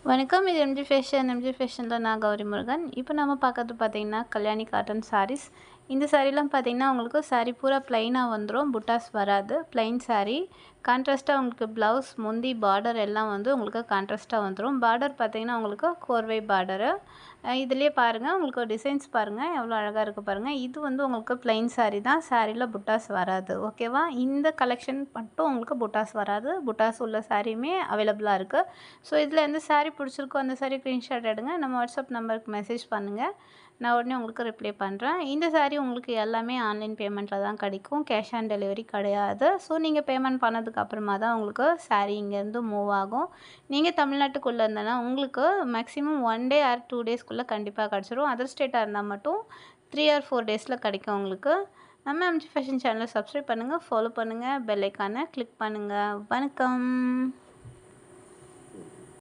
வணக்கம். இது எம்ஜி ஃபேஷனில் நான் கௌரி முருகன். இப்போ நம்ம பார்க்கறது பார்த்தீங்கன்னா, கல்யாணி காட்டன் சாரீஸ். இந்த சாரீலாம் பார்த்தீங்கன்னா, உங்களுக்கு சாரீ பூரா ப்ளைனாக வந்துரும். புட்டாஸ் வராது. ப்ளைன் சாரீ. கான்ட்ராஸ்ட்டாக உங்களுக்கு ப்ளவுஸ், முந்தி, பார்டர் எல்லாம் வந்து உங்களுக்கு கான்ட்ராஸ்ட்டாக வந்துரும். பார்டர் பார்த்தீங்கன்னா, உங்களுக்கு கோர்வை பார்டரு. இதுலேயே பாருங்கள், உங்களுக்கு டிசைன்ஸ் பாருங்கள் எவ்வளோ அழகாக இருக்குது பாருங்கள். இது வந்து உங்களுக்கு ப்ளைன் சாரீ தான். சாரீல புட்டாஸ் வராது. ஓகேவா? இந்த கலெக்ஷன் மட்டும் உங்களுக்கு புட்டாஸ் வராது. புட்டாஸ் உள்ள சாரியுமே அவைலபிளாக இருக்குது. ஸோ இதில் எந்த சாரீ பிடிச்சிருக்கோ அந்த சாரீ ஸ்க்ரீன்ஷாட் எடுங்க. நம்ம வாட்ஸ்அப் நம்பருக்கு மெசேஜ் பண்ணுங்கள். நான் உடனே உங்களுக்கு ரிப்ளை பண்ணுறேன். இந்த சாரீ உங்களுக்கு எல்லாமே ஆன்லைன் பேமெண்ட்டில் தான் கிடைக்கும். கேஷ் ஆன் டெலிவரி கிடையாது. ஸோ நீங்கள் பேமெண்ட் பண்ணதுக்கு அப்புறமா தான் உங்களுக்கு சாரீ இங்கேருந்து மூவ் ஆகும். நீங்கள் தமிழ்நாட்டுக்குள்ளே இருந்தனா உங்களுக்கு மேக்ஸிமம் 1 டே ஆர் 2 டேஸ்க்குள்ளே கண்டிப்பாக கிடச்சிரும். அதர் ஸ்டேட்டாக இருந்தால் மட்டும் 3 ஆர் 4 டேஸில் கிடைக்கும் உங்களுக்கு. நம்ம எம்ஜி ஃபேஷன் சேனலை சப்ஸ்கிரைப் பண்ணுங்கள், ஃபாலோ பண்ணுங்கள், பெல் ஐக்கானை கிளிக் பண்ணுங்கள். வணக்கம்.